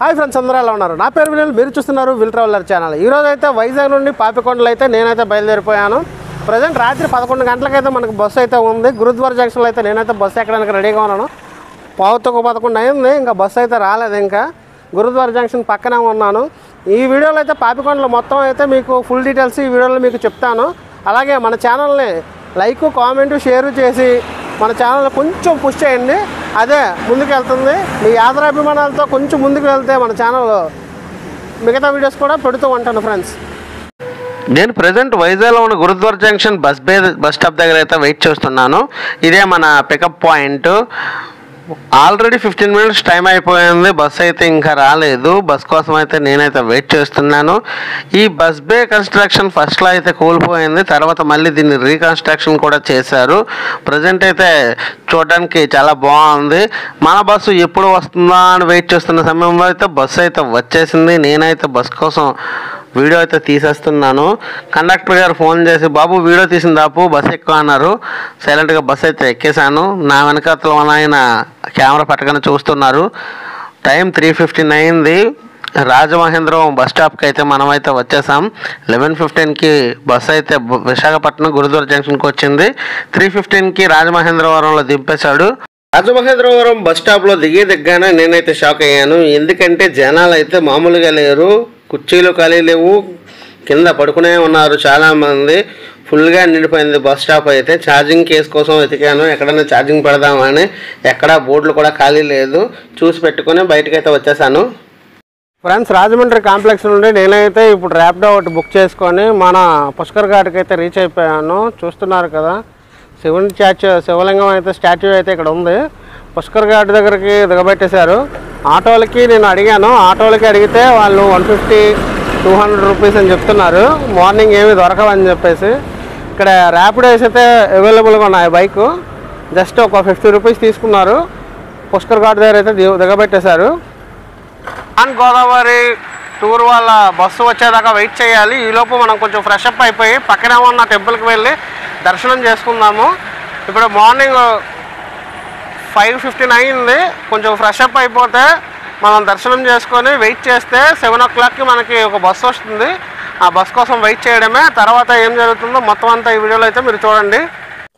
Hi friends, అందరూ ఎలా ఉన్నారు? నా పేరు వినల్, మీరు చూస్తున్నారు విల్ ట్రావెలర్ ఛానల్. ఈరోజు అయితే వైజాగ్ నుండి పాపికొండలు అయితే నేనైతే బయలుదేరిపోయాను. ప్రజెంట్ రాత్రి 11 గంటలకైతే మనకు బస్సు అయితే ఉంది. గురుద్వార జంక్షన్లో అయితే నేనైతే బస్సు ఎక్కడానికి రెడీగా ఉన్నాను. 11 అయింది, ఇంకా బస్సు అయితే రాలేదు. ఇంకా గురుద్వార జంక్షన్ పక్కనే ఉన్నాను. ఈ వీడియోలో అయితే పాపికొండలు మొత్తం అయితే మీకు ఫుల్ డీటెయిల్స్ ఈ వీడియోలో మీకు చెప్తాను. అలాగే మన ఛానల్ని లైక్, కామెంట్, షేర్ చేసి మన ఛానల్ కొంచెం పుష్ చేయండి. అదే ముందుకు వెళ్తుంది. మీ ఆదరాభిమానాలతో కొంచెం ముందుకు వెళ్తే మన ఛానల్ మిగతా వీడియోస్ కూడా పెడుతూ ఉంటాను ఫ్రెండ్స్. నేను ప్రజెంట్ వైజాగ్లో ఉన్న గురుద్వార జంక్షన్ బస్ స్టాప్ దగ్గర అయితే వెయిట్ చేస్తున్నాను. ఇదే మన pickup point. Already 15 minutes time అయిపోయింది, బస్ అయితే ఇంకా రాలేదు. బస్ కోసం అయితే నేనైతే వెయిట్ చేస్తున్నాను. ఈ బస్ బే కన్స్ట్రక్షన్ ఫస్ట్లో అయితే కూలిపోయింది, తర్వాత మళ్ళీ దీన్ని రీకన్స్ట్రక్షన్ కూడా చేశారు. ప్రజెంట్ అయితే చూడడానికి చాలా బాగుంది. మన బస్సు ఎప్పుడు వస్తుందా అని వెయిట్ చేస్తున్న సమయంలో అయితే బస్సు అయితే వచ్చేసింది. నేనైతే బస్ కోసం వీడియో అయితే తీసేస్తున్నాను. కండక్టర్ గారు ఫోన్ చేసి, బాబు వీడియో తీసింది ఆపు, బస్సు ఎక్కువ అన్నారు. సైలెంట్గా బస్సు అయితే ఎక్కేసాను. నా వెనకాతల ఆయన కెమెరా పట్టగానే చూస్తున్నారు. టైం 3:15 అయింది. రాజమహేంద్రం బస్ స్టాప్కి అయితే మనమైతే వచ్చేసాం. 11:15కి బస్సు అయితే విశాఖపట్నం గురుద్వార జంక్షన్కి వచ్చింది. 3:15కి రాజమహేంద్రవరంలో దింపేశాడు. రాజమహేంద్రవరం బస్ స్టాప్లో దిగగానే నేనైతే షాక్ అయ్యాను. ఎందుకంటే జనాలు అయితే మామూలుగా లేరు. కుర్చీలు ఖాళీ లేవు, కింద పడుకునే ఉన్నారు చాలామంది. ఫుల్గా నిండిపోయింది బస్ స్టాప్ అయితే. ఛార్జింగ్ కేసు కోసం వెతికాను, ఎక్కడైనా ఛార్జింగ్ పెడదామని. ఎక్కడా బోర్డులు కూడా ఖాళీ లేదు. చూసి పెట్టుకుని బయటకైతే వచ్చేసాను. ఫ్రెండ్స్, రాజమండ్రి కాంప్లెక్స్ నుండి నేనైతే ఇప్పుడు ర్యాపిడో ఒకటి బుక్ చేసుకొని మన పుష్కర్ ఘాట్కి అయితే రీచ్ అయిపోయాను. చూస్తున్నారు కదా, శివలింగం అయితే స్టాచ్యూ అయితే ఇక్కడ ఉంది. పుష్కర్ ఘాట్ దగ్గరికి దిగబెట్టేశారు. ఆటోలకి నేను అడిగాను. ఆటోలకి అడిగితే వాళ్ళు 150-200 రూపీస్ అని చెప్తున్నారు. మార్నింగ్ ఏమి దొరకవని చెప్పేసి. ఇక్కడ ర్యాపిడోస్ అయితే అవైలబుల్గా ఉన్నాయి. బైకు జస్ట్ ఒక 50 రూపీస్ తీసుకున్నారు. పుష్కర్ ఘాట్ దగ్గర అయితే దిగబెట్టేశారు. గోదావరి టూర్ వాళ్ళ బస్సు వచ్చేదాకా వెయిట్ చేయాలి. ఈలోపు మనం కొంచెం ఫ్రెష్ అప్ అయిపోయి పక్కనే ఉన్న టెంపుల్కి వెళ్ళి దర్శనం చేసుకుందాము. ఇప్పుడు మార్నింగ్ 5:15 అయింది. కొంచెం ఫ్రెష్ అప్ అయిపోతే మనం దర్శనం చేసుకొని వెయిట్ చేస్తే 7 o'clockకి మనకి ఒక బస్సు వస్తుంది. ఆ బస్ కోసం వెయిట్ చేయడమే. తర్వాత ఏం జరుగుతుందో మొత్తం అంతా ఈ వీడియోలో అయితే మీరు చూడండి.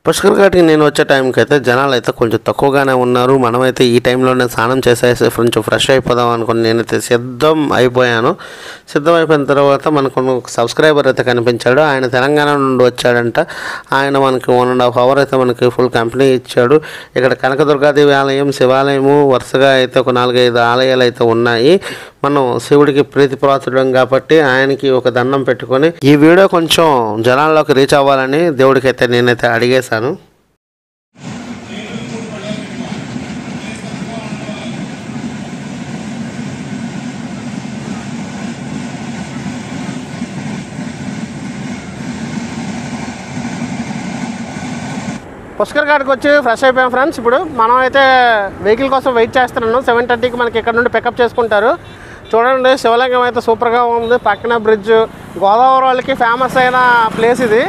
పుష్కర్ ఘాట్కి నేను వచ్చే టైంకి అయితే జనాలు అయితే కొంచెం తక్కువగానే ఉన్నారు. మనమైతే ఈ టైంలోనే స్నానం చేసేసి కొంచెం ఫ్రెష్ అయిపోదాం అనుకుని నేనైతే సిద్ధం అయిపోయిన తర్వాత మనకు ఒక సబ్స్క్రైబర్ అయితే కనిపించాడు. ఆయన తెలంగాణ నుండి వచ్చాడంట. ఆయన మనకి 1.5 hour అయితే మనకి ఫుల్ కంపెనీ ఇచ్చాడు. ఇక్కడ కనకదుర్గాదేవి ఆలయం, శివాలయము వరుసగా అయితే ఒక 4-5 ఆలయాలు అయితే ఉన్నాయి. మనం శివుడికి ప్రీతిపాత్రుడం కాబట్టి ఆయనకి ఒక దండం పెట్టుకొని ఈ వీడియో కొంచెం జనాల్లోకి రీచ్ అవ్వాలని దేవుడికి అయితే నేనైతే అడిగేశాను. పుష్కర్ ఘాట్కి వచ్చి ఫ్రెష్ అయిపోయాం ఫ్రెండ్స్. ఇప్పుడు మనం అయితే వెహికల్ కోసం వెయిట్ చేస్తున్నాను. 7:30కి మనకి ఇక్కడ నుండి పికప్ చేసుకుంటారు. చూడండి, శివలింగం అయితే సూపర్గా ఉంది. పక్కన బ్రిడ్జ్, గోదావరి వాళ్ళకి ఫేమస్ అయిన ప్లేస్ ఇది.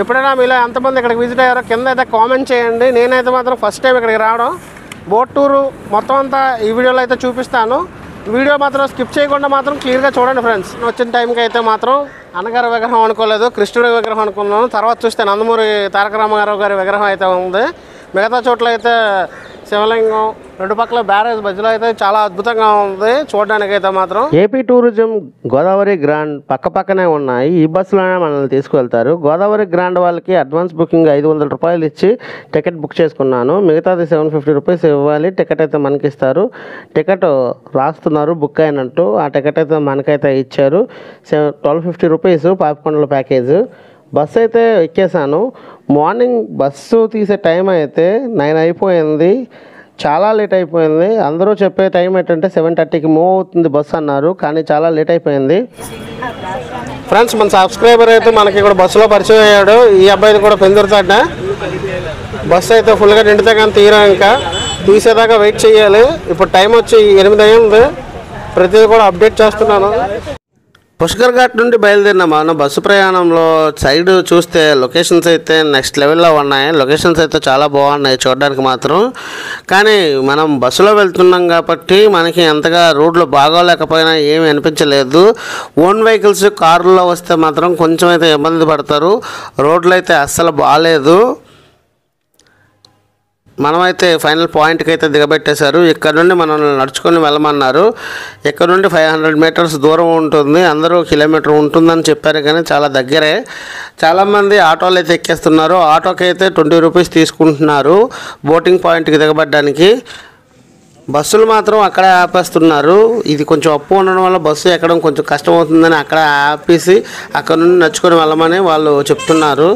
ఎప్పుడైనా మీలో ఎంతమంది ఇక్కడికి విజిట్ అయ్యారో కింద అయితే కామెంట్ చేయండి. నేనైతే మాత్రం ఫస్ట్ టైం ఇక్కడికి రావడం. బోట్ టూరు మొత్తం అంతా ఈ వీడియోలో అయితే చూపిస్తాను. వీడియో మాత్రం స్కిప్ చేయకుండా మాత్రం క్లియర్గా చూడండి ఫ్రెండ్స్. వచ్చిన టైంకి అయితే మాత్రం అన్నగారి విగ్రహం అనుకోలేదు, కృష్ణుడి విగ్రహం అనుకున్నాను. తర్వాత చూస్తే నందమూరి తారక రామారావు గారి విగ్రహం అయితే ఉంది. మిగతా చోట్ల అయితే శివలింగం, రెండు పక్కల బ్యారేజ్ మధ్యలో అయితే చాలా అద్భుతంగా ఉంది చూడడానికి అయితే మాత్రం. ఏపీ టూరిజం, గోదావరి గ్రాండ్ పక్కనే ఉన్నాయి. ఈ బస్సులోనే మనల్ని తీసుకువెళ్తారు. గోదావరి గ్రాండ్ వాళ్ళకి అడ్వాన్స్ బుకింగ్ 500 రూపాయలు ఇచ్చి టికెట్ బుక్ చేసుకున్నాను. మిగతాది 750 రూపీస్ ఇవ్వాలి. టికెట్ అయితే మనకి ఇస్తారు. టికెట్ రాస్తున్నారు బుక్ అయినట్టు. ఆ టికెట్ అయితే మనకైతే ఇచ్చారు. 1250 రూపీస్ పాపికొండల ప్యాకేజ్. బస్సు అయితే ఎక్కేసాను. మార్నింగ్ బస్సు తీసే టైం అయితే 9 అయిపోయింది. చాలా లేట్ అయిపోయింది. అందరూ చెప్పే టైం ఏంటంటే 7:30కి మూవ్ అవుతుంది బస్సు అన్నారు, కానీ చాలా లేట్ అయిపోయింది. ఫ్రెండ్స్, మన సబ్స్క్రైబర్ అయితే మనకి ఇక్కడ బస్సులో పరిచయం అయ్యాడు. ఈ అబ్బాయిది కూడా పెందుర్తాడ. బస్సు అయితే ఫుల్గా నిండితే కానీ తీరా, ఇంకా తీసేదాకా వెయిట్ చేయాలి. ఇప్పుడు టైం వచ్చి 8 అయింది. ప్రతిదీ కూడా అప్డేట్ చేస్తున్నాను. పుష్కర్ ఘాట్ నుండి బయలుదేరిన మన బస్సు ప్రయాణంలో సైడ్ చూస్తే లొకేషన్స్ అయితే నెక్స్ట్ లెవెల్లో ఉన్నాయి. లొకేషన్స్ అయితే చాలా బాగున్నాయి చూడడానికి మాత్రం. కానీ మనం బస్సులో వెళ్తున్నాం కాబట్టి మనకి అంతగా రోడ్లు బాగోలేకపోయినా ఏమీ అనిపించలేదు. ఓన్ వెహికల్స్ కార్లలో వస్తే మాత్రం కొంచెం అయితే ఇబ్బంది పడతారు. రోడ్లు అయితే అస్సలు బాగాలేదు. మనమైతే ఫైనల్ పాయింట్కి అయితే దిగబెట్టేశారు. ఇక్కడ నుండి మనం నడుచుకొని వెళ్ళమన్నారు. ఇక్కడ నుండి 500 మీటర్స్ దూరం ఉంటుంది. అందరూ కిలోమీటర్ ఉంటుందని చెప్పారు, కానీ చాలా దగ్గరే. చాలామంది ఆటోలు అయితే ఎక్కేస్తున్నారు. ఆటోకి అయితే 20 రూపీస్ తీసుకుంటున్నారు బోటింగ్ పాయింట్కి దిగబడ్డానికి. బస్సులు మాత్రం అక్కడ ఆపేస్తున్నారు. ఇది కొంచెం అప్పు ఉండడం వల్ల బస్సు ఎక్కడం కొంచెం కష్టం అవుతుందని అక్కడ ఆపేసి అక్కడ నుండి నడుచుకొని వెళ్ళమని వాళ్ళు చెప్తున్నారు.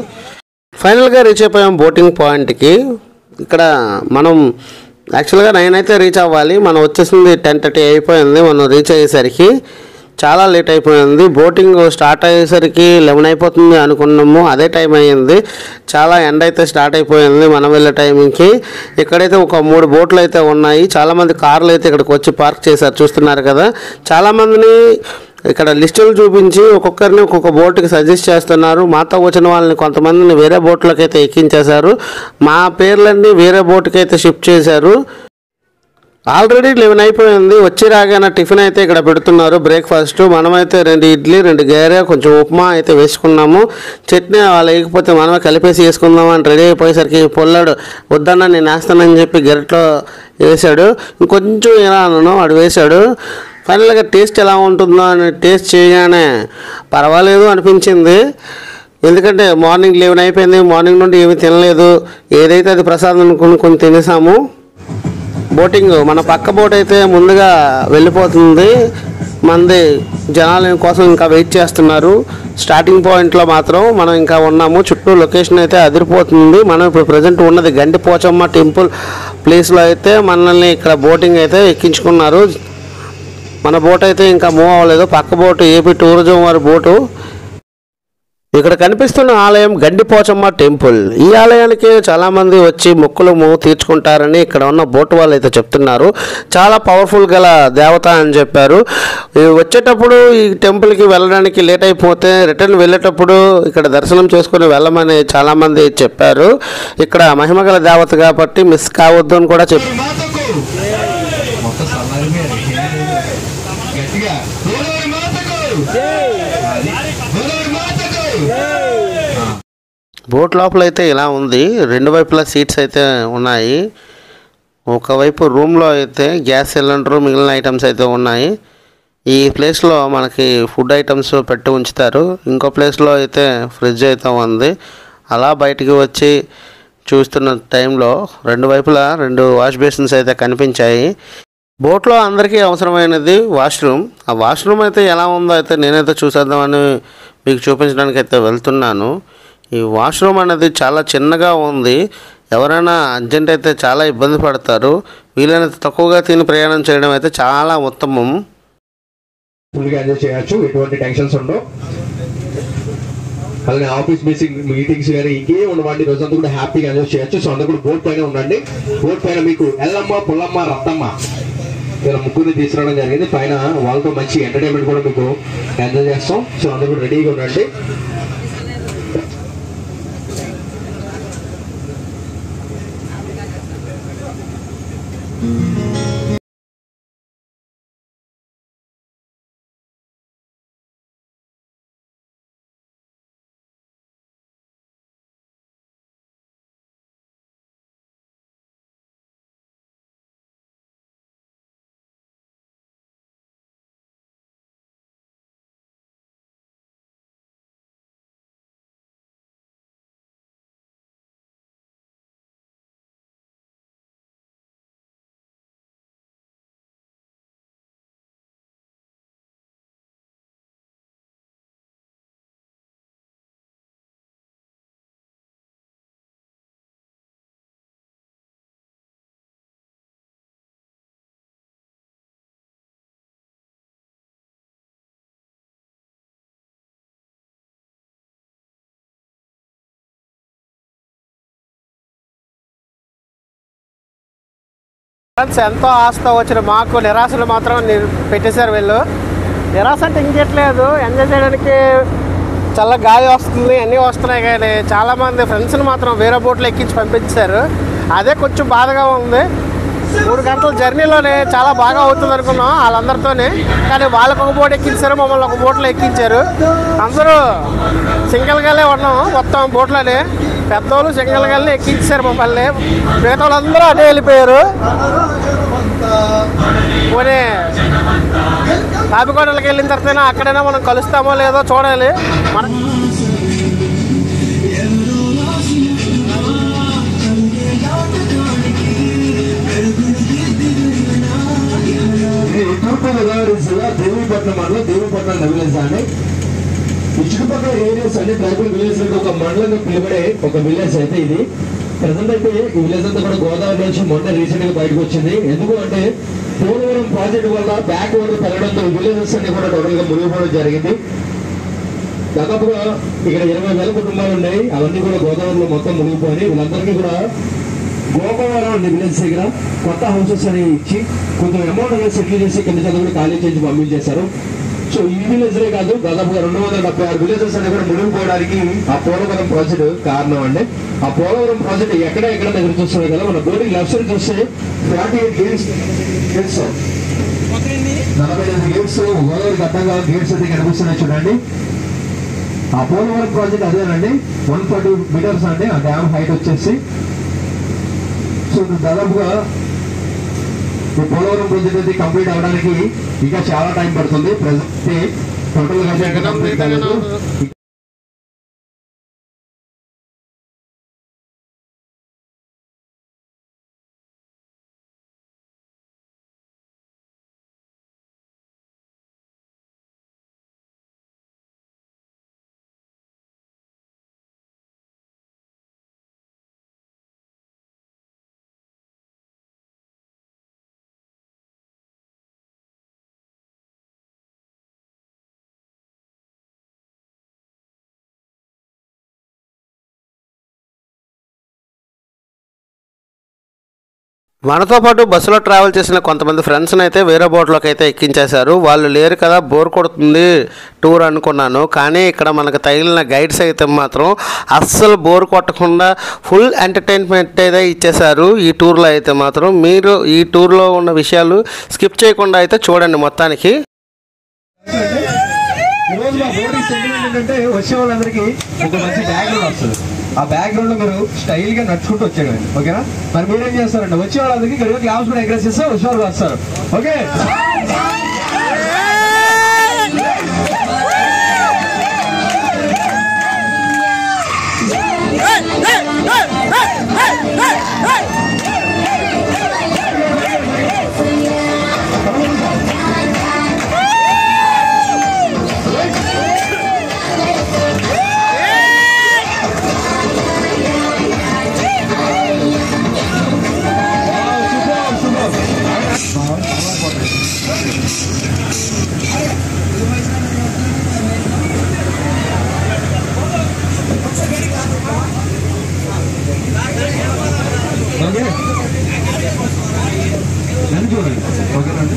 ఫైనల్గా రీచ్ అయిపోయాం బోటింగ్ పాయింట్కి. ఇక్కడ మనం యాక్చువల్గా 9 అయితే రీచ్ అవ్వాలి. మనం వచ్చేసింది 10:30 అయిపోయింది. మనం రీచ్ అయ్యేసరికి చాలా లేట్ అయిపోయింది. బోటింగ్ స్టార్ట్ అయ్యేసరికి 11 అయిపోతుంది అనుకున్నాము, అదే టైం అయ్యింది. చాలా ఎండ అయితే స్టార్ట్ అయిపోయింది మనం వెళ్ళే టైంకి. ఇక్కడైతే ఒక 3 బోట్లు అయితే ఉన్నాయి. చాలామంది కార్లు అయితే ఇక్కడికి వచ్చి పార్క్ చేశారు, చూస్తున్నారు కదా. చాలామందిని ఇక్కడ లిస్టులు చూపించి ఒక్కొక్కరిని ఒక్కొక్క బోటుకి సజెస్ట్ చేస్తున్నారు. మాతో వచ్చిన వాళ్ళని కొంతమందిని వేరే బోట్లోకి అయితే ఎక్కించేశారు. మా పేర్లన్నీ వేరే బోటుకి అయితే షిఫ్ట్ చేశారు. ఆల్రెడీ 11 అయిపోయింది. వచ్చి రాగానే టిఫిన్ అయితే ఇక్కడ పెడుతున్నారు, బ్రేక్ఫాస్ట్. మనమైతే 2 ఇడ్లీ 2 గారె కొంచెం ఉప్మా అయితే వేసుకున్నాము. చట్నీ వాళ్ళు వేయకపోతే మనమే కలిపేసి వేసుకుందాం అని రెడీ అయిపోయేసరికి పొల్లాడు వద్దన్నా నేను వేస్తానని చెప్పి గెరట్లో వేసాడు. ఇంకొంచెం ఎలా అన్నాను వాడు వేశాడు. ఫైనల్గా టేస్ట్ ఎలా ఉంటుందో అని టేస్ట్ చేయగానే పర్వాలేదు అనిపించింది. ఎందుకంటే మార్నింగ్ 11 అయిపోయింది, మార్నింగ్ నుండి ఏమీ తినలేదు. ఏదైతే అది ప్రసాదం అనుకుని కొన్ని తినేసాము. బోటింగ్ మన పక్క బోట్ అయితే ముందుగా వెళ్ళిపోతుంది. మంది జనాల కోసం ఇంకా వెయిట్ చేస్తున్నారు. స్టార్టింగ్ పాయింట్లో మాత్రం మనం ఇంకా ఉన్నాము. చుట్టూ లొకేషన్ అయితే అదిరిపోతుంది. మనం ఇప్పుడు ప్రజెంట్ ఉన్నది గండిపోచమ్మ టెంపుల్ ప్లేస్లో అయితే మనల్ని ఇక్కడ బోటింగ్ అయితే ఎక్కించుకున్నారు. మన బోట్ అయితే ఇంకా మూవ్ అవ్వలేదు. పక్క బోటు ఏపీ టూరిజం వారి బోటు. ఇక్కడ కనిపిస్తున్న ఆలయం గండిపోచమ్మ టెంపుల్. ఈ ఆలయానికి చాలామంది వచ్చి మొక్కులు తీర్చుకుంటారని ఇక్కడ ఉన్న బోటు వాళ్ళు అయితే చెప్తున్నారు. చాలా పవర్ఫుల్ గల దేవత అని చెప్పారు. వచ్చేటప్పుడు ఈ టెంపుల్కి వెళ్ళడానికి లేట్ అయిపోతే రిటర్న్ వెళ్ళేటప్పుడు ఇక్కడ దర్శనం చేసుకుని వెళ్ళమని చాలామంది చెప్పారు. ఇక్కడ మహిమగల దేవత కాబట్టి మిస్ కావద్దు అని కూడా చెప్పారు. బోట్ లోపల అయితే ఇలా ఉంది. 2 వైపులా సీట్స్ అయితే ఉన్నాయి. ఒకవైపు రూమ్లో అయితే గ్యాస్ సిలిండరు మిగిలిన ఐటమ్స్ అయితే ఉన్నాయి. ఈ ప్లేస్లో మనకి ఫుడ్ ఐటమ్స్ పెట్టి ఉంచుతారు. ఇంకో ప్లేస్లో అయితే ఫ్రిడ్జ్ అయితే ఉంది. అలా బయటికి వచ్చి చూస్తున్న టైంలో 2 వైపులా 2 వాష్ బేసిన్స్ అయితే కనిపించాయి. బోట్లో అందరికీ అవసరమైనది వాష్రూమ్. ఆ వాష్రూమ్ అయితే ఎలా ఉందో అయితే నేనైతే చూసేద్దామని మీకు చూపించడానికి అయితే వెళ్తున్నాను. ఈ వాష్రూమ్ అనేది చాలా చిన్నగా ఉంది. ఎవరైనా అర్జెంట్ అయితే చాలా ఇబ్బంది పడతారు. వీలైనంత తక్కువగా తిని ప్రయాణం చేయడం అయితే చాలా ఉత్తమం. ఫుల్గా ఎంజాయ్ చేయొచ్చు, ఎటువంటి టెన్షన్స్ ఉండవు. అలాగే ఆఫీస్ మీటింగ్స్ కానీ ఇంకేం ఉండవండి. రోజంతా కూడా హ్యాపీగా ఎంజాయ్ చేయొచ్చు. సో అందరూ కూడా బోట్ పైన ఉండండి. బోట్ పైన మీకు ఎల్లమ్మ, పుల్లమ్మ, రత్తమ్మ ఇలా ముగ్గురిని తీసుకురావడం జరిగింది. పైన వాళ్ళతో మంచి ఎంటర్టైన్మెంట్ కూడా మీకు ఎంజాయ్ చేస్తాం. సో అందరూ కూడా రెడీగా ఉండండి. ఫ్రెండ్స్ ఎంతో ఆశతో వచ్చిన మాకు నిరాశలు మాత్రం పెట్టేశారు వీళ్ళు. నిరాశ అంటే ఇంకెట్లేదు, ఎంజాయ్ చేయడానికి చల్ల గాలి వస్తుంది, అన్నీ వస్తున్నాయి, కానీ చాలామంది ఫ్రెండ్స్ని మాత్రం వేరే బోట్లో ఎక్కించి పంపించారు. అదే కొంచెం బాధగా ఉంది. 3 గంటల జర్నీలోనే చాలా బాగా అవుతుంది అనుకున్నాం వాళ్ళందరితోనే, కానీ వాళ్ళకి ఒక బోట్ ఎక్కించారు, మమ్మల్ని ఒక బోట్లో ఎక్కించారు. అందరూ సింగిల్గానే ఉన్నాం మొత్తం బోట్లోనే. పెద్దోళ్ళు సింగిల్గానే ఎక్కించారు మమ్మల్ని, మిగతా వాళ్ళందరూ అదే వెళ్ళిపోయారు. పోనీ పాపికొండలకి వెళ్ళిన తర్వాత అక్కడైనా మనం కలుస్తామో లేదో చూడాలి. మన తూర్పుగోదావరి జిల్లా దేవీపట్నం మండలం, దేవీపట్నం విలేజ్ అండి. ఈ చుట్టుపక్కల ఏరియాస్ అన్ని ట్రైబల్ విలేజ్ ఒక మండలంగా పిలువడే ఒక విలేజ్ అయితే ఇది. ప్రజెంట్ అయితే ఈ విలేజ్ అంతా కూడా గోదావరి నుంచి మొన్న రీసెంట్ గా బయటకు వచ్చింది. ఎందుకు అంటే పోలవరం ప్రాజెక్టు వల్ల బ్యాక్ వాటర్ పెరగడంతో విలేజెస్ అన్ని కూడా టోటల్ గా మునిగిపోవడం జరిగింది. దాదాపుగా ఇక్కడ 20,000 కుటుంబాలు ఉన్నాయి, అవన్నీ కూడా గోదావరిలో మొత్తం మునిగిపోయి వీళ్ళందరికీ కూడా గోకవరం విలేజ్ దగ్గర కొత్త హౌసెస్ అని ఇచ్చి కొంచెం అమౌంట్ అనేది సెటిల్ చేసి కింద చదువులు ఖాళీ చేసి పంపించేశారు. సో ఈ విలేజ్లే కాదు, దాదాపుగా 276 విలేజెస్ అన్ని కూడా మునిగిపోవడానికి ఆ పోలవరం ప్రాజెక్టు కారణం అండి. ఆ పోలవరం ప్రాజెక్టు ఎక్కడ ఎదురు చూస్తున్నాయి కదా, మన బోర్డింగ్ లెఫ్ట్ సైడ్ చూస్తే 48 గేట్స్ 45 గేట్స్ గోదావరి గడ్డంగా గేట్స్ అయితే కనిపిస్తున్నాయి చూడండి. ఆ పోలవరం ప్రాజెక్ట్ అదేనండి, 140 మీటర్స్ అండి ఆ డ్యామ్ హైట్ వచ్చేసి. సో దాదాపుగా ఈ పోలవరం ప్రాజెక్ట్ అయితే కంప్లీట్ అవడానికి ఇంకా చాలా టైం పడుతుంది. ప్రెసెంట్ టోటల్ గా కంప్లీట్ కాలేదు. మనతో పాటు బస్సులో ట్రావెల్ చేసిన కొంతమంది ఫ్రెండ్స్ని అయితే వేరే బోట్లోకి అయితే ఎక్కించేశారు. వాళ్ళు లేరు కదా, బోర్ కొడుతుంది టూర్ అనుకున్నాను, కానీ ఇక్కడ మనకు తగిలిన గైడ్స్ అయితే మాత్రం అస్సలు బోర్ కొట్టకుండా ఫుల్ ఎంటర్టైన్మెంట్ అయితే ఇచ్చేశారు. ఈ టూర్లో అయితే మాత్రం మీరు ఈ టూర్లో ఉన్న విషయాలు స్కిప్ చేయకుండా అయితే చూడండి మొత్తానికి. ఈరోజు మా బోర్డింగ్ సెంటిమెంట్ ఏంటంటే వచ్చే వాళ్ళందరికీ ఒక మంచి బ్యాక్గ్రౌండ్ వస్తుంది. ఆ బ్యాక్గ్రౌండ్ లో మీరు స్టైల్ గా నడుచుకుంటూ వచ్చేయండి, ఓకేనా? మరి మీరేం చేస్తారంటే వచ్చే వాళ్ళందరికీ ఇక్కడ క్లాస్ కూడా ఎంకరేజ్ చేస్తే వచ్చే వాళ్ళు వస్తారు, ఓకే? చూడండి, ఓకేనండి?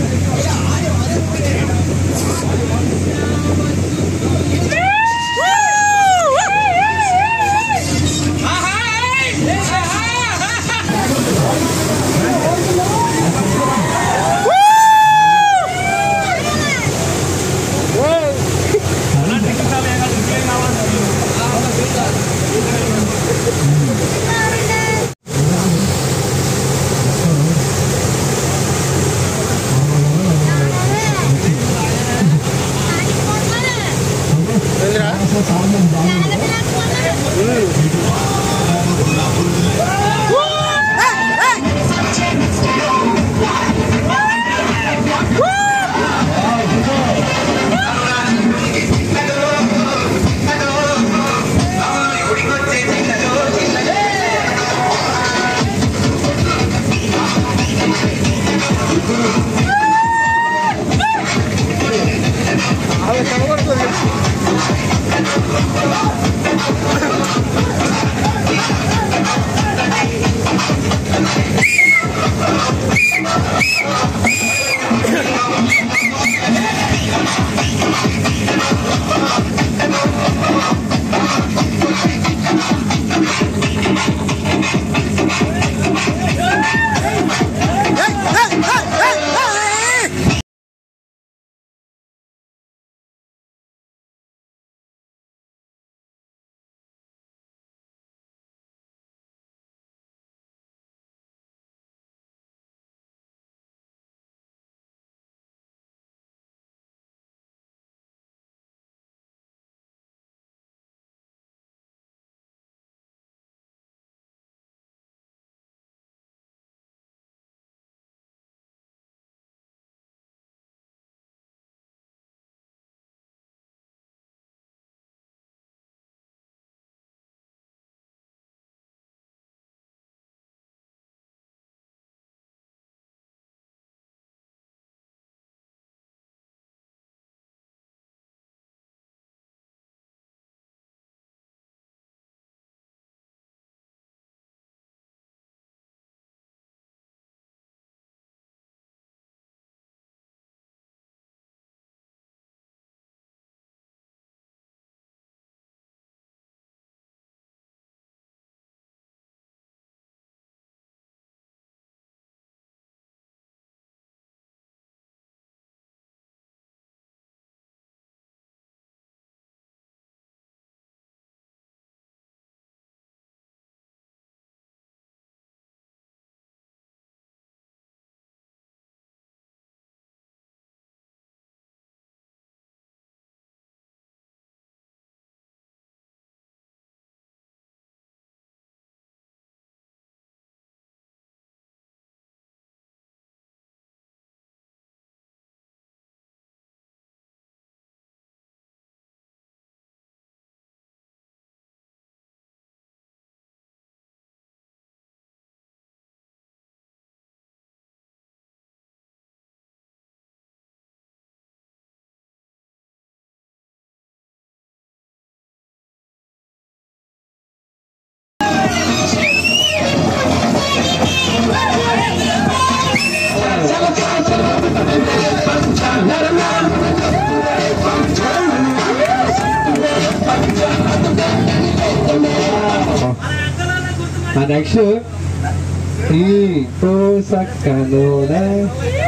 నెక్స్ట్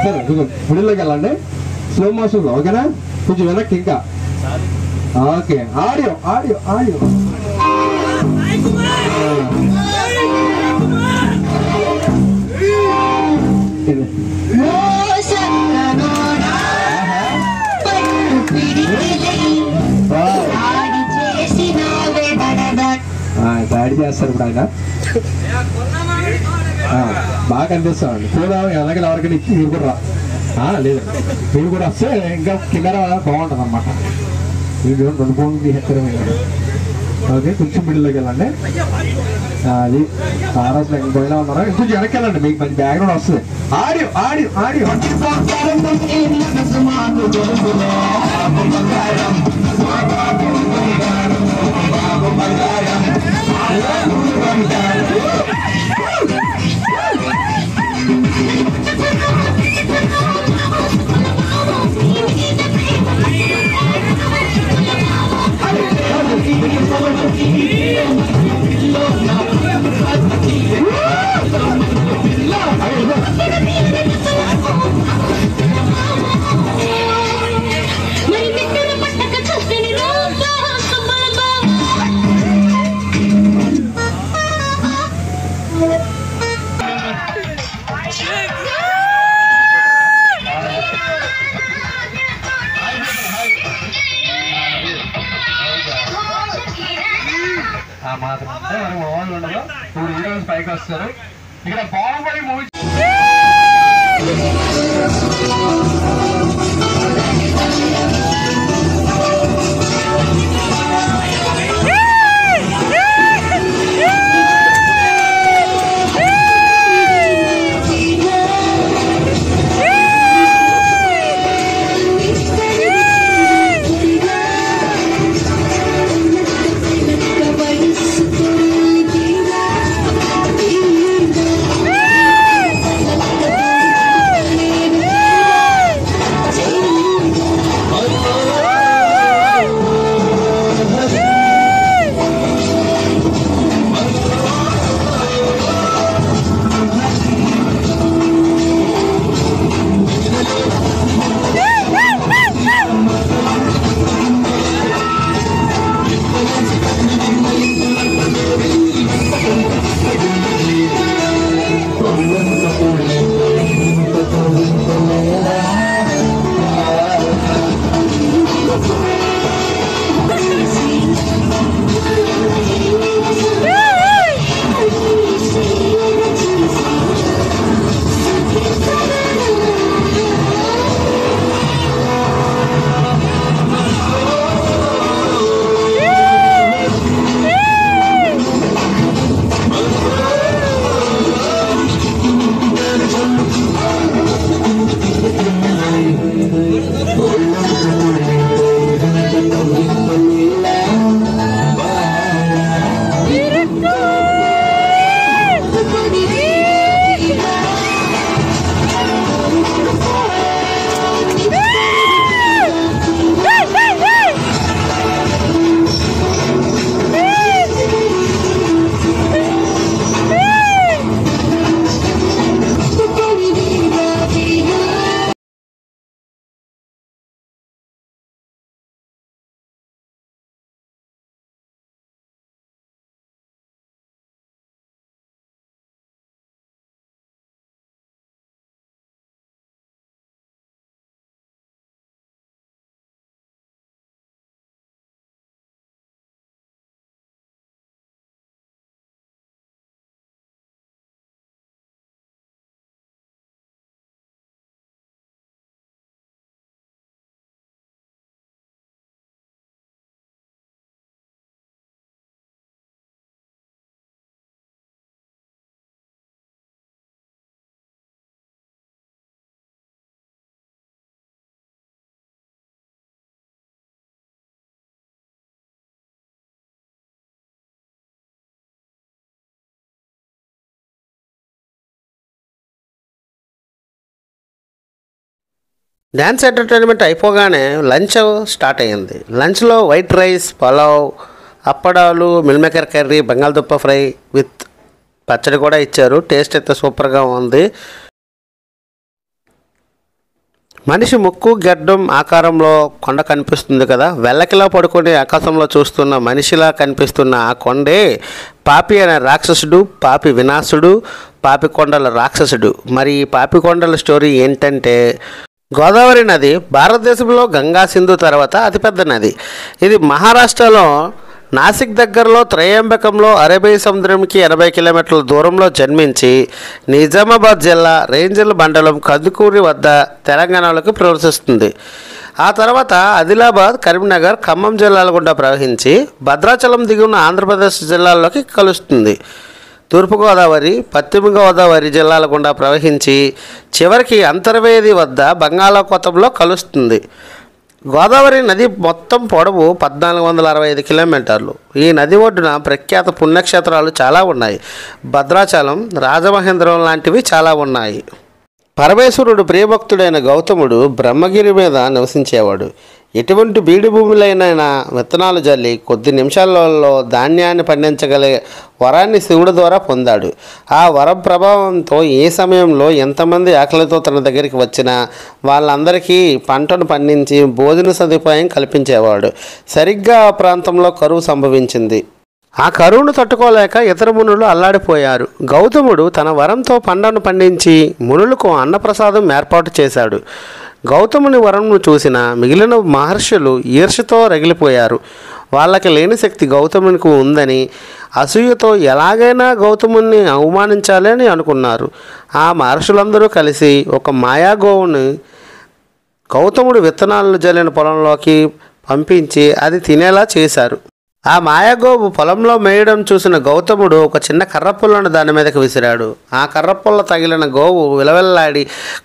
సరే గుడిలోకి వెళ్ళండి స్లో మోషన్లో ఓకేనా కొంచెం వెనక్కి ఇంకా ఓకే ఆడియో ఆడియో ఆడియో దాడి చేస్తారు ఇప్పుడు ఆయన బాగా కనిపిస్తామండి చూద్దాం ఎలాగ ఎవరికైనా ఇచ్చి మీరు కూడా లేదు మీరు కూడా వస్తే ఇంకా కెమెరా బాగుంటుంది అనమాట మీరు 2 ఫోన్లు తీసేస్తారేమో ఓకే కొంచెం మిడిల్లోకి వెళ్ళండి అది ఆర్ఎస్ లెక్క పోయినా ఉన్నారా ఇంకొంచెం వెనక్కి వెళ్ళండి మీకు మంచి బ్యాక్గ్రౌండ్ వస్తుంది ఆడియో ఆడియో ఆడియో మాత్రం ఓన్ ఉండదు 2 హీరోస్ పైకి వస్తారు ఇక్కడ బాహుబలి మూవీ డ్యాన్స్ ఎంటర్టైన్మెంట్ అయిపోగానే లంచ్ స్టార్ట్ అయ్యింది. లంచ్లో వైట్ రైస్, పలావ్, అప్పడాలు, మిల్మేకర్ కర్రీ, బంగాళదుంప ఫ్రై విత్ పచ్చడి కూడా ఇచ్చారు. టేస్ట్ అయితే సూపర్గా ఉంది. మనిషి ముక్కు గడ్డం ఆకారంలో కొండ కనిపిస్తుంది కదా, వెల్లకిలా పడుకొని ఆకాశంలో చూస్తున్న మనిషిలా కనిపిస్తున్న ఆ కొండే పాపి అనే రాక్షసుడు, పాపి వినాశుడు, పాపికొండల రాక్షసుడు. మరి ఈ పాపికొండల స్టోరీ ఏంటంటే, గోదావరి నది భారతదేశంలో గంగా సింధు తర్వాత అతిపెద్ద నది. ఇది మహారాష్ట్రలో నాసిక్ దగ్గరలో త్రయంబకంలో అరేబియా సముద్రంకి 80 కిలోమీటర్ల దూరంలో జన్మించి నిజామాబాద్ జిల్లా రేంజల్ మండలం కందుకూరి వద్ద తెలంగాణలోకి ప్రవేశిస్తుంది. ఆ తర్వాత ఆదిలాబాద్, కరీంనగర్, ఖమ్మం జిల్లాల గుండా ప్రవహించి భద్రాచలం దిగువన ఆంధ్రప్రదేశ్ జిల్లాల్లోకి కలుస్తుంది. తూర్పుగోదావరి, పశ్చిమ గోదావరి జిల్లాల గుండా ప్రవహించి చివరికి అంతర్వేది వద్ద బంగాళాఖాతంలో కలుస్తుంది. గోదావరి నది మొత్తం పొడవు 1465 కిలోమీటర్లు. ఈ నది ఒడ్డున ప్రఖ్యాత పుణ్యక్షేత్రాలు చాలా ఉన్నాయి. భద్రాచలం, రాజమహేంద్రం లాంటివి చాలా ఉన్నాయి. పరమేశ్వరుడు ప్రియభక్తుడైన గౌతముడు బ్రహ్మగిరి మీద నివసించేవాడు. ఎటువంటి బీడి భూములైనా విత్తనాలు జల్లి కొద్ది నిమిషాలలో ధాన్యాన్ని పండించగలిగే వరాన్ని శివుడి ద్వారా పొందాడు. ఆ వరం ప్రభావంతో ఏ సమయంలో ఎంతమంది ఆకలితో తన దగ్గరికి వచ్చినా వాళ్ళందరికీ పంటను పండించి భోజన సదుపాయం కల్పించేవాడు. సరిగ్గా ఆ ప్రాంతంలో కరువు సంభవించింది. ఆ కరువును తట్టుకోలేక ఇతర మునులు అల్లాడిపోయారు. గౌతముడు తన వరంతో పంటను పండించి మునులకు అన్నప్రసాదం ఏర్పాటు చేశాడు. గౌతముని వరంను చూసిన మిగిలిన మహర్షులు ఈర్ష్యతో రగిలిపోయారు. వాళ్ళకి లేని శక్తి గౌతమునికి ఉందని అసూయతో ఎలాగైనా గౌతముని అవమానించాలి అని అనుకున్నారు. ఆ మహర్షులందరూ కలిసి ఒక మాయాగోవుని గౌతముడు విత్తనాలను జల్లిన పొలంలోకి పంపించి అది తినేలా చేశారు. ఆ మాయాగోవు పొలంలో మేయడం చూసిన గౌతముడు ఒక చిన్న కర్రపుల్లను దాని మీదకి విసిరాడు. ఆ కర్రపుల్ల తగిలిన గోవు విలవిల్లాడి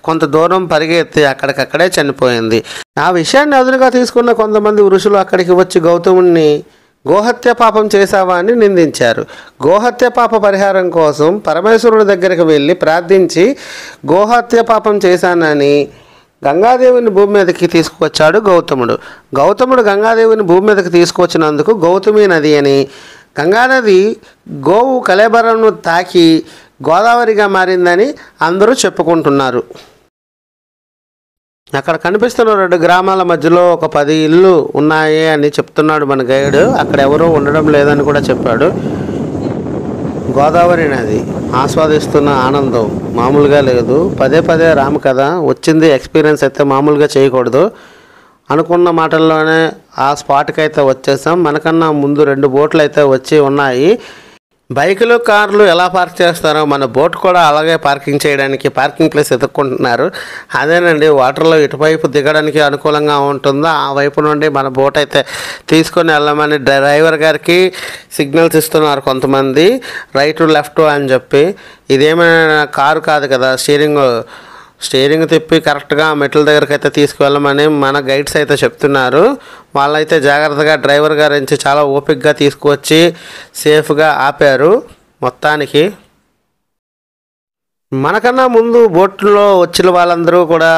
కొంత దూరం పరిగెత్తి అక్కడికక్కడే చనిపోయింది. ఆ విషయాన్ని అదునుగా తీసుకున్న కొంతమంది ఋషులు అక్కడికి వచ్చి గౌతముడిని గోహత్య పాపం చేశావా అని నిందించారు. గోహత్య పాప పరిహారం కోసం పరమేశ్వరుడి దగ్గరికి వెళ్ళి ప్రార్థించి గోహత్య పాపం చేశానని గంగాదేవిని భూమి మీదకి తీసుకువచ్చాడు గౌతముడు. గంగాదేవిని భూమి మీదకి తీసుకొచ్చినందుకు గౌతమి నది అని, గంగానది గోవు కళేబరంను తాకి గోదావరిగా మారిందని అందరూ చెప్పుకుంటున్నారు. అక్కడ కనిపిస్తున్న 2 గ్రామాల మధ్యలో ఒక 10 ఇళ్ళు ఉన్నాయి అని చెప్తున్నాడు మన గైడ్. అక్కడ ఎవరూ ఉండడం లేదని కూడా చెప్పాడు. గోదావరి నది ఆస్వాదిస్తున్న ఆనందం మామూలుగా లేదు. పదే రాము కదా వచ్చింది. ఎక్స్పీరియన్స్ అయితే మామూలుగా చేయకూడదు. అనుకున్న మాటల్లోనే ఆ స్పాట్కి అయితే వచ్చేసాం. మనకన్నా ముందు 2 బోట్లు అయితే వచ్చి ఉన్నాయి. బైకులు, కార్లు ఎలా పార్క్ చేస్తారో మన బోట్ కూడా అలాగే పార్కింగ్ చేయడానికి పార్కింగ్ ప్లేస్ ఎదుర్కొంటున్నారు. అదేనండి, వాటర్లో ఇటువైపు దిగడానికి అనుకూలంగా ఉంటుందో ఆ వైపు నుండి మన బోట్ అయితే తీసుకొని వెళ్ళమని డ్రైవర్ గారికి సిగ్నల్స్ ఇస్తున్నారు కొంతమంది, రైట్ లెఫ్ట్ అని చెప్పి. ఇదేమైనా కారు కాదు కదా, స్టీరింగ్ తిప్పి కరెక్ట్గా మెట్ల దగ్గరికి అయితే తీసుకువెళ్ళమని మన గైడ్స్ అయితే చెప్తున్నారు. వాళ్ళైతే జాగ్రత్తగా డ్రైవర్ గారు నుంచి చాలా ఓపికగా తీసుకువచ్చి సేఫ్గా ఆపారు. మొత్తానికి మనకన్నా ముందు బోట్లో వచ్చిన వాళ్ళందరూ కూడా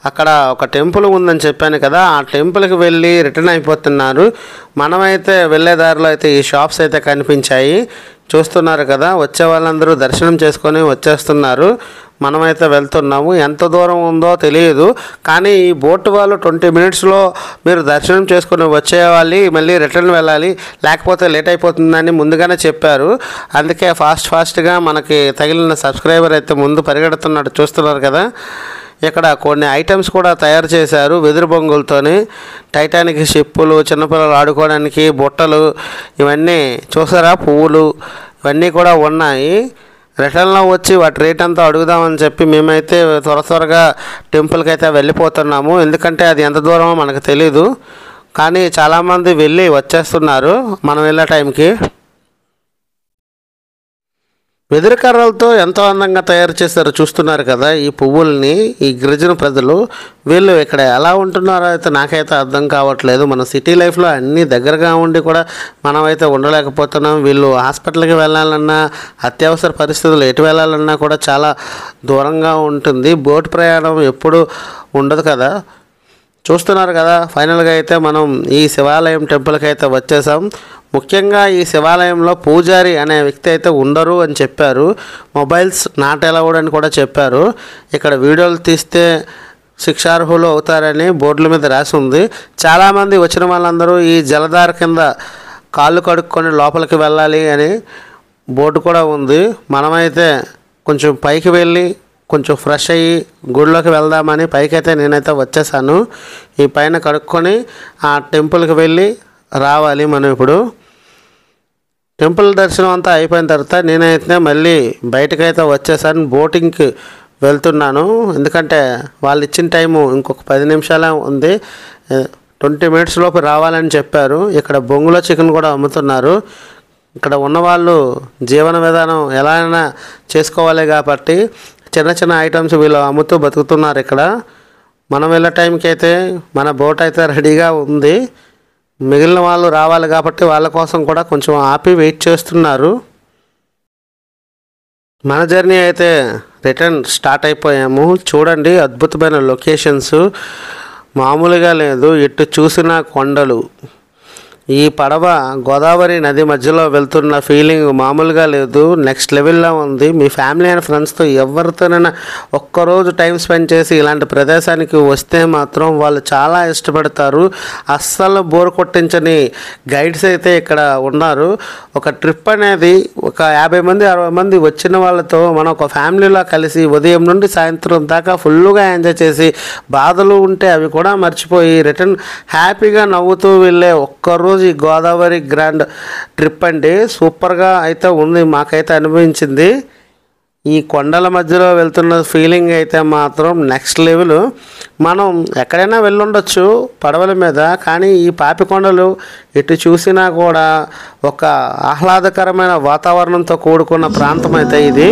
అక్కడ ఒక టెంపుల్ ఉందని చెప్పాను కదా, ఆ టెంపుల్కి వెళ్ళి రిటర్న్ అయిపోతున్నారు. మనమైతే వెళ్ళే దారిలో అయితే ఈ షాప్స్ అయితే కనిపించాయి, చూస్తున్నారు కదా. వచ్చే వాళ్ళందరూ దర్శనం చేసుకొని వచ్చేస్తున్నారు. మనమైతే వెళ్తున్నాము. ఎంత దూరం ఉందో తెలియదు, కానీ ఈ బోట్ వాళ్ళు 20 మినిట్స్లో మీరు దర్శనం చేసుకొని వచ్చేయాలి, మళ్ళీ రిటర్న్ వెళ్ళాలి, లేకపోతే లేట్ అయిపోతుందని ముందుగానే చెప్పారు. అందుకే ఫాస్ట్గా మనకి తగిలిన సబ్స్క్రైబర్ అయితే ముందు పరిగెడుతున్నాడు, చూస్తున్నారు కదా. ఇక్కడ కొన్ని ఐటమ్స్ కూడా తయారు చేశారు వెదురు బొంగులతోని. టైటానిక్ షిప్పులు, చిన్నపిల్లలు ఆడుకోవడానికి బుట్టలు, ఇవన్నీ చూసారా, పువ్వులు, ఇవన్నీ కూడా ఉన్నాయి. రిటర్న్లో వచ్చి వాటి రేట్ అంతా అడుగుదామని చెప్పి మేమైతే త్వరగా టెంపుల్కి అయితే వెళ్ళిపోతున్నాము. ఎందుకంటే అది ఎంత దూరమో మనకు తెలీదు, కానీ చాలామంది వెళ్ళి వచ్చేస్తున్నారు మనం వెళ్ళే టైంకి. వెదురు కర్రలతో ఎంతో అందంగా తయారు చేశారో చూస్తున్నారు కదా ఈ పువ్వుల్ని. ఈ గిరిజన ప్రజలు వీళ్ళు ఇక్కడ ఎలా ఉంటున్నారో అయితే నాకైతే అర్థం కావట్లేదు. మన సిటీ లైఫ్లో అన్నీ దగ్గరగా ఉండి కూడా మనమైతే ఉండలేకపోతున్నాం. వీళ్ళు హాస్పిటల్కి వెళ్ళాలన్నా, అత్యవసర పరిస్థితులు ఎటు వెళ్ళాలన్నా కూడా చాలా దూరంగా ఉంటుంది. బోట్ ప్రయాణం ఎప్పుడు ఉండదు కదా. చూస్తున్నారు కదా, ఫైనల్గా అయితే మనం ఈ శివాలయం టెంపుల్కి అయితే వచ్చేసాం. ముఖ్యంగా ఈ శివాలయంలో పూజారి అనే వ్యక్తి అయితే ఉండరు అని చెప్పారు. మొబైల్స్ నాట్ అలౌడ్ అని కూడా చెప్పారు. ఇక్కడ వీడియోలు తీస్తే శిక్షార్హులు అవుతారని బోర్డుల మీద రాసి ఉంది. చాలామంది వచ్చిన వాళ్ళందరూ ఈ జలధార కింద కాళ్ళు కడుక్కొని లోపలికి వెళ్ళాలి అని బోర్డు కూడా ఉంది. మనమైతే కొంచెం పైకి వెళ్ళి కొంచెం ఫ్రెష్ అయ్యి గుడిలోకి వెళ్దామని పైకైతే నేనైతే వచ్చేసాను. ఈ పైన కడుక్కొని ఆ టెంపుల్కి వెళ్ళి రావాలి. మనం ఇప్పుడు టెంపుల్ దర్శనం అంతా అయిపోయిన తర్వాత నేనైతే మళ్ళీ బయటకైతే వచ్చేసాను. బోటింగ్కి వెళ్తున్నాను. ఎందుకంటే వాళ్ళు ఇచ్చిన టైము ఇంకొక 10 నిమిషాలే ఉంది. 20 మినిట్స్ లోపు రావాలని చెప్పారు. ఇక్కడ బొంగులో చికెన్ కూడా అమ్ముతున్నారు. ఇక్కడ ఉన్నవాళ్ళు జీవన విధానం ఎలా అయినా చేసుకోవాలి కాబట్టి చిన్న చిన్న ఐటమ్స్ వీళ్ళు అమ్ముతూ బతుకుతున్నారు ఇక్కడ. మనం వెళ్ళే టైంకి అయితే మన బోట్ అయితే రెడీగా ఉంది. మిగిలిన వాళ్ళు రావాలి కాబట్టి వాళ్ళ కోసం కూడా కొంచెం ఆపి వెయిట్ చేస్తున్నారు. మన జర్నీ అయితే రిటర్న్ స్టార్ట్ అయిపోయాము. చూడండి అద్భుతమైన లొకేషన్స్ మామూలుగా లేదు. ఎటు చూసినా కొండలు. ఈ పడవ గోదావరి నది మధ్యలో వెళ్తున్న ఫీలింగ్ మామూలుగా లేదు. నెక్స్ట్ లెవెల్లో ఉంది. మీ ఫ్యామిలీ అండ్ ఫ్రెండ్స్తో ఎవరితోనైనా ఒక్కరోజు టైం స్పెండ్ చేసి ఇలాంటి ప్రదేశానికి వస్తే మాత్రం వాళ్ళు చాలా ఇష్టపడతారు. అస్సలు బోర్ కొట్టించని గైడ్స్ అయితే ఇక్కడ ఉన్నారు. ఒక ట్రిప్ అనేది ఒక 50 మంది 60 మంది వచ్చిన వాళ్ళతో మనం ఒక ఫ్యామిలీలో కలిసి ఉదయం నుండి సాయంత్రం దాకా ఫుల్గా ఎంజాయ్ చేసి బాధలు ఉంటే అవి కూడా మర్చిపోయి రిటర్న్ హ్యాపీగా నవ్వుతూ వెళ్ళే ఒక్కరోజు ఈ గోదావరి గ్రాండ్ ట్రిప్ అండి. సూపర్గా అయితే ఉంది. మాకైతే అనిపించింది. ఈ కొండల మధ్యలో వెళ్తున్న ఫీలింగ్ అయితే మాత్రం నెక్స్ట్ లెవెల్. మనం ఎక్కడైనా వెళ్ళుండొచ్చు పడవల మీద, కానీ ఈ పాపికొండలు ఎటు చూసినా కూడా ఒక ఆహ్లాదకరమైన వాతావరణంతో కూడుకున్న ప్రాంతం అయితే ఇది.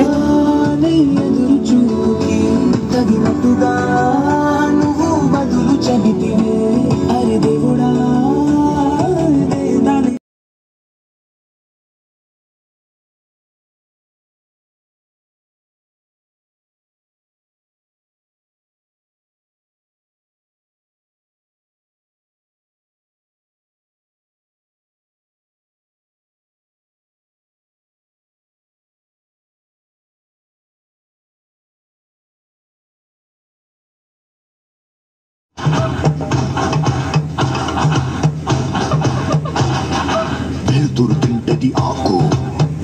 వెలుతురు తింటది ఆకు,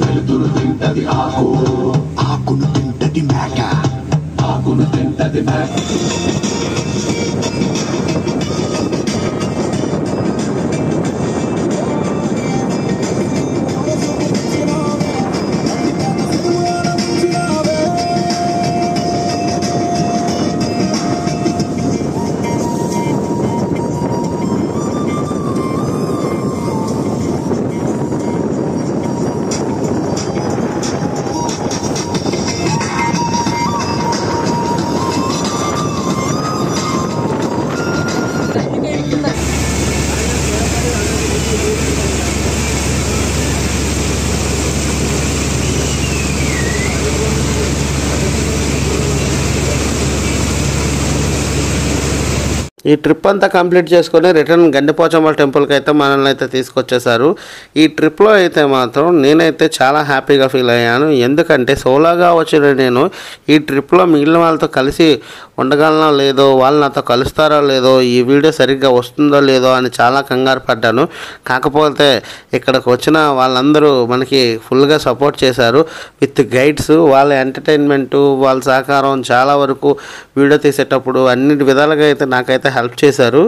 వెలుతురు తింటది ఆకు, ఆకును తింటది మేక, ఆకును తింటది మేక. ఈ ట్రిప్ అంతా కంప్లీట్ చేసుకొని రిటర్న్ గండిపోచమ్మ టెంపుల్కి అయితే మనల్ని అయితే తీసుకొచ్చేసారు. ఈ ట్రిప్లో అయితే మాత్రం నేనైతే చాలా హ్యాపీగా ఫీల్ అయ్యాను. ఎందుకంటే సోలోగా వచ్చిన నేను ఈ ట్రిప్లో మిగిలిన వాళ్ళతో కలిసి ఉండగలనో లేదో, వాళ్ళు నాతో కలుస్తారో లేదో, ఈ వీడియో సరిగ్గా వస్తుందో లేదో అని చాలా కంగారు పడ్డాను. కాకపోతే ఇక్కడికి వచ్చిన వాళ్ళందరూ మనకి ఫుల్గా సపోర్ట్ చేశారు విత్ గైడ్స్. వాళ్ళ ఎంటర్టైన్మెంటు, వాళ్ళ సహకారం చాలా వరకు వీడియో తీసేటప్పుడు అన్నిటి విధాలుగా అయితే నాకైతే హెల్ప్ చేశారు.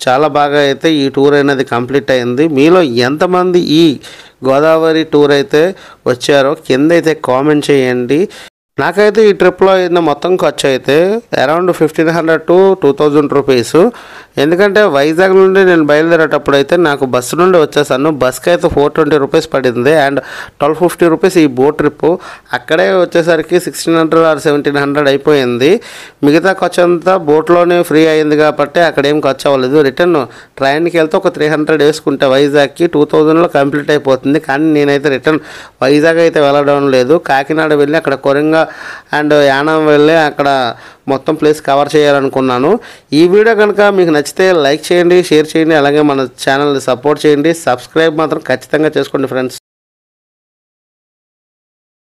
చాలా బాగా అయితే ఈ టూర్ అనేది కంప్లీట్ అయింది. మీలో ఎంతమంది ఈ గోదావరి టూర్ అయితే వచ్చారో కింద అయితే కామెంట్ చేయండి. నాకైతే ఈ ట్రిప్లో అయిన మొత్తం ఖర్చు అయితే అరౌండ్ 1500 to 2000 రూపీస్. ఎందుకంటే వైజాగ్ నుండి నేను బయలుదేరేటప్పుడు అయితే నాకు బస్సు నుండి వచ్చేసాను. బస్కి అయితే 420 రూపీస్ పడింది అండ్ 1250 రూపీస్ ఈ బోట్ ట్రిప్. అక్కడే వచ్చేసరికి 1600 or 1700 అయిపోయింది. మిగతా ఖర్చు అంతా బోట్లోనే ఫ్రీ అయింది కాబట్టి అక్కడ ఏం ఖర్చు అవ్వలేదు. రిటర్న్ ట్రైన్కి వెళ్తే ఒక 300 వేసుకుంటే వైజాగ్కి 2000లో కంప్లీట్ అయిపోతుంది. కానీ నేనైతే రిటర్న్ వైజాగ్ అయితే వెళ్ళడం లేదు. కాకినాడ వెళ్ళి అక్కడ కొరంగా అండ్ యానం వెళ్ళి అక్కడ మొత్తం ప్లేస్ కవర్ చేయాలనుకున్నాను. ఈ వీడియో కనుక మీకు నచ్చితే లైక్ చేయండి, షేర్ చేయండి, అలాగే మన ఛానల్ని సపోర్ట్ చేయండి. సబ్స్క్రైబ్ మాత్రం ఖచ్చితంగా చేసుకోండి ఫ్రెండ్స్.